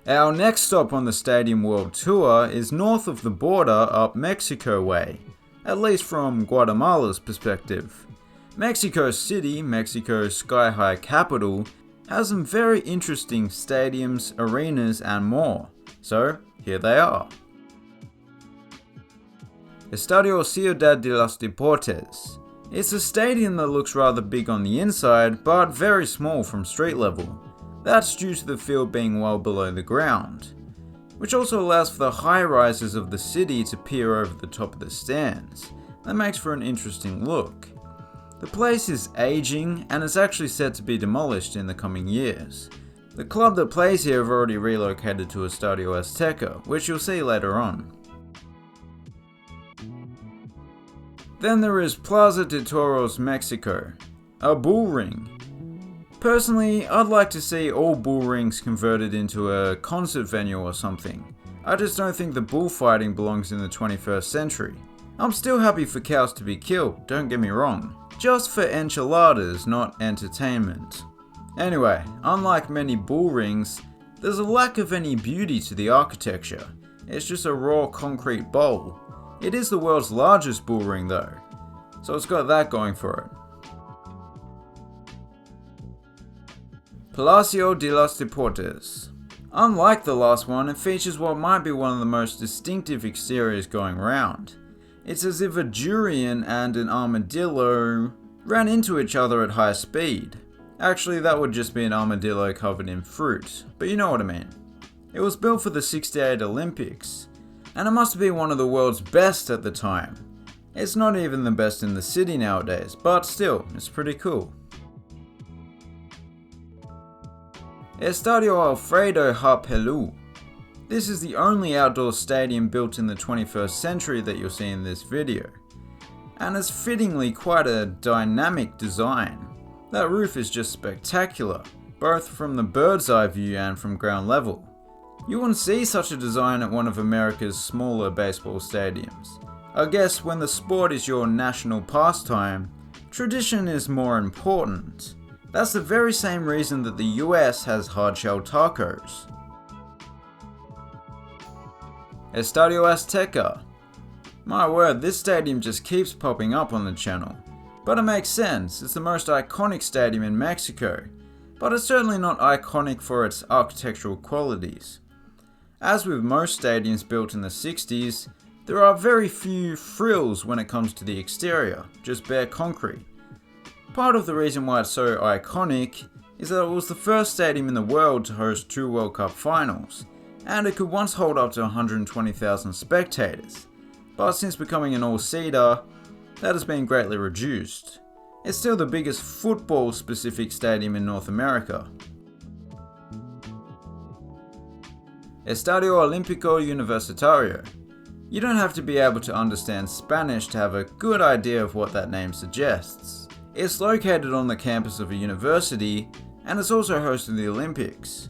Our next stop on the Stadium World Tour is north of the border up Mexico way, at least from Guatemala's perspective. Mexico City, Mexico's sky-high capital, has some very interesting stadiums, arenas and more. So, here they are. Estadio Ciudad de los Deportes. It's a stadium that looks rather big on the inside, but very small from street level. That's due to the field being well below the ground, which also allows for the high rises of the city to peer over the top of the stands. That makes for an interesting look. The place is aging and is actually set to be demolished in the coming years. The club that plays here have already relocated to Estadio Azteca, which you'll see later on. Then there is Plaza de Toros, Mexico, a bull ring. Personally, I'd like to see all bull rings converted into a concert venue or something. I just don't think the bullfighting belongs in the 21st century. I'm still happy for cows to be killed, don't get me wrong. Just for enchiladas, not entertainment. Anyway, unlike many bull rings, there's a lack of any beauty to the architecture. It's just a raw concrete bowl. It is the world's largest bull ring though, so it's got that going for it. Palacio de los Deportes. Unlike the last one, it features what might be one of the most distinctive exteriors going around. It's as if a durian and an armadillo ran into each other at high speed. Actually, that would just be an armadillo covered in fruit, but you know what I mean. It was built for the '68 Olympics, and it must be one of the world's best at the time. It's not even the best in the city nowadays, but still, it's pretty cool. Estadio Alfredo Harpelú. This is the only outdoor stadium built in the 21st century that you'll see in this video, and it's fittingly quite a dynamic design. That roof is just spectacular, both from the bird's eye view and from ground level. You wouldn't see such a design at one of America's smaller baseball stadiums. I guess when the sport is your national pastime, tradition is more important. That's the very same reason that the US has hard-shell tacos. Estadio Azteca. My word, this stadium just keeps popping up on the channel. But it makes sense, it's the most iconic stadium in Mexico. But it's certainly not iconic for its architectural qualities. As with most stadiums built in the 60s, there are very few frills when it comes to the exterior, just bare concrete. Part of the reason why it's so iconic is that it was the first stadium in the world to host 2 World Cup finals, and it could once hold up to 120,000 spectators, but since becoming an all-seater, that has been greatly reduced. It's still the biggest football-specific stadium in North America. Estadio Olímpico Universitario. You don't have to be able to understand Spanish to have a good idea of what that name suggests. It's located on the campus of a university, and it's also hosted the Olympics.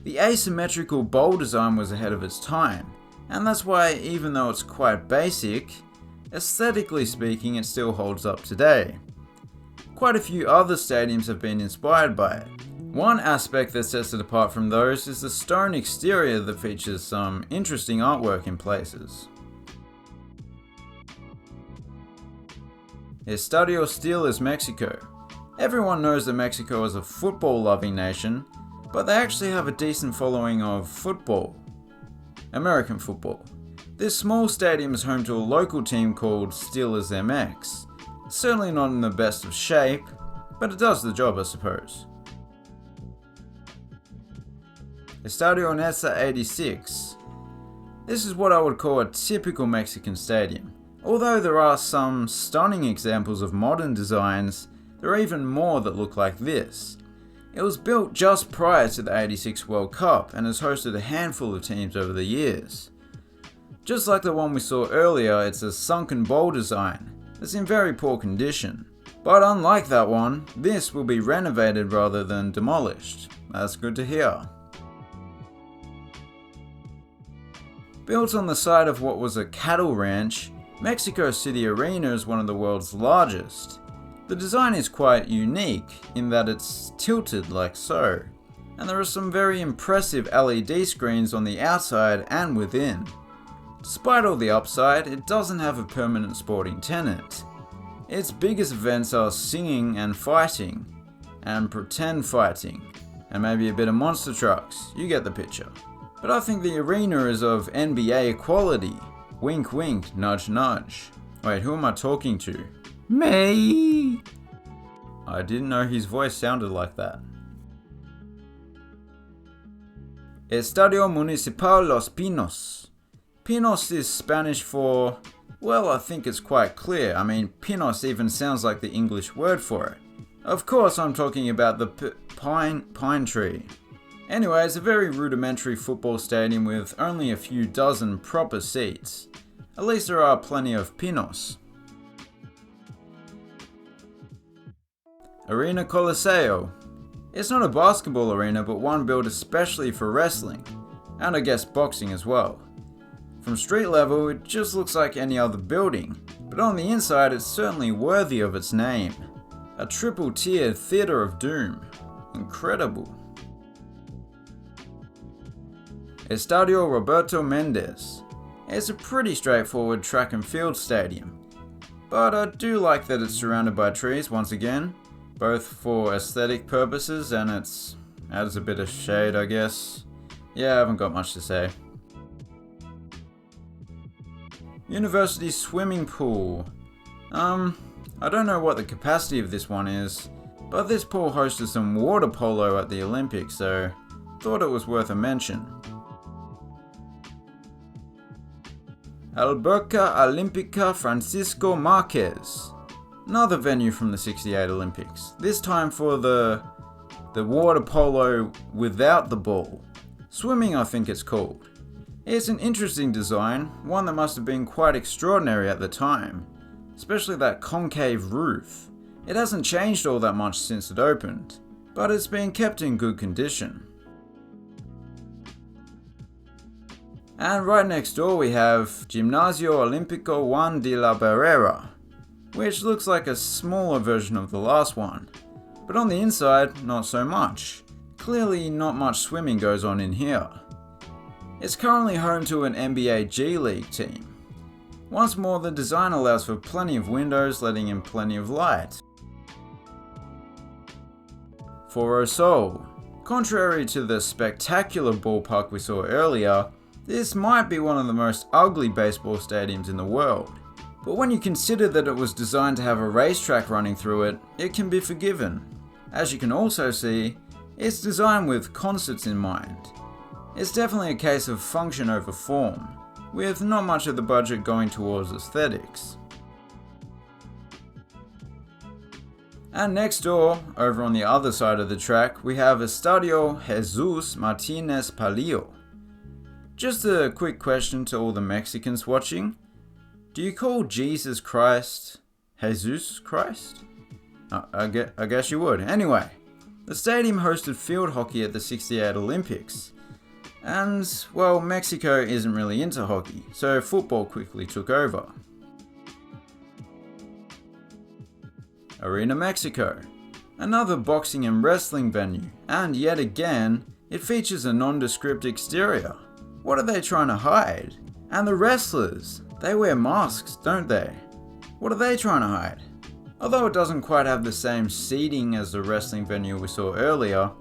The asymmetrical bowl design was ahead of its time, and that's why even though it's quite basic, aesthetically speaking it still holds up today. Quite a few other stadiums have been inspired by it. One aspect that sets it apart from those is the stone exterior that features some interesting artwork in places. Estadio Steelers, Mexico. Everyone knows that Mexico is a football-loving nation, but they actually have a decent following of football. American football. This small stadium is home to a local team called Steelers MX. It's certainly not in the best of shape, but it does the job, I suppose. Estadio Neza 86. This is what I would call a typical Mexican stadium. Although there are some stunning examples of modern designs, there are even more that look like this. It was built just prior to the '86 World Cup and has hosted a handful of teams over the years. Just like the one we saw earlier, it's a sunken bowl design that's in very poor condition. But unlike that one, this will be renovated rather than demolished. That's good to hear. Built on the side of what was a cattle ranch, Mexico City Arena is one of the world's largest. The design is quite unique in that it's tilted like so. and there are some very impressive LED screens on the outside and within. Despite all the upside, it doesn't have a permanent sporting tenant. Its biggest events are singing and fighting, and pretend fighting, and maybe a bit of monster trucks, you get the picture. But I think the arena is of NBA quality. Wink wink, nudge nudge. Wait, who am I talking to? Me! I didn't know his voice sounded like that. Estadio Municipal Los Pinos. Pinos is Spanish for, well, I think it's quite clear. I mean, Pinos even sounds like the English word for it. Of course I'm talking about the pine tree. Anyway, it's a very rudimentary football stadium with only a few dozen proper seats. At least there are plenty of pinos. Arena Coliseo. It's not a basketball arena, but one built especially for wrestling, and I guess boxing as well. From street level, it just looks like any other building, but on the inside it's certainly worthy of its name. A triple-tiered theater of doom. Incredible. Estadio Roberto Mendes. It's a pretty straightforward track and field stadium, but I do like that it's surrounded by trees once again, both for aesthetic purposes and it adds a bit of shade, I guess. Yeah, I haven't got much to say. University swimming pool. I don't know what the capacity of this one is, but this pool hosted some water polo at the Olympics, so thought it was worth a mention. Alberca Olímpica Francisco Marquez. Another venue from the '68 Olympics, this time for the water polo without the ball. Swimming, I think it's called. It's an interesting design, one that must have been quite extraordinary at the time, especially that concave roof. It hasn't changed all that much since it opened, but it's been kept in good condition. And right next door we have Gimnasio Olímpico Juan de la Barrera, which looks like a smaller version of the last one, but on the inside, not so much. Clearly not much swimming goes on in here. It's currently home to an NBA G League team. Once more, the design allows for plenty of windows, letting in plenty of light. Foro Sol. Contrary to the spectacular ballpark we saw earlier, this might be one of the most ugly baseball stadiums in the world. But when you consider that it was designed to have a racetrack running through it, it can be forgiven. As you can also see, it's designed with concerts in mind. It's definitely a case of function over form, with not much of the budget going towards aesthetics. And next door, over on the other side of the track, we have Estadio Jesus Martinez Palillo. Just a quick question to all the Mexicans watching. Do you call Jesus Christ Jesus Christ? I guess you would. Anyway, the stadium hosted field hockey at the '68 Olympics. And, well, Mexico isn't really into hockey, so football quickly took over. Arena Mexico. Another boxing and wrestling venue, and yet again, it features a nondescript exterior. What are they trying to hide? And the wrestlers, they wear masks, don't they? What are they trying to hide? Although it doesn't quite have the same seating as the wrestling venue we saw earlier,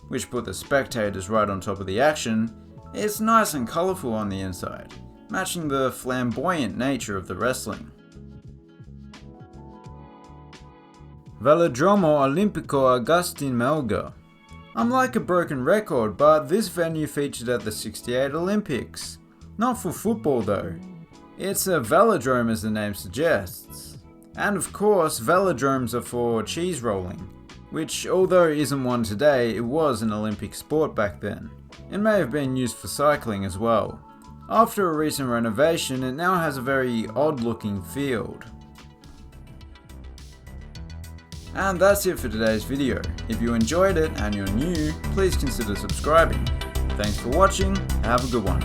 which put the spectators right on top of the action, it's nice and colourful on the inside, matching the flamboyant nature of the wrestling. Velodromo Olímpico Agustín Melgar. I'm like a broken record, but this venue featured at the '68 Olympics. Not for football though. It's a velodrome as the name suggests. And of course, velodromes are for cheese rolling, which although isn't one today, it was an Olympic sport back then. It may have been used for cycling as well. After a recent renovation, it now has a very odd looking field. And that's it for today's video. If you enjoyed it and you're new, please consider subscribing. Thanks for watching, have a good one.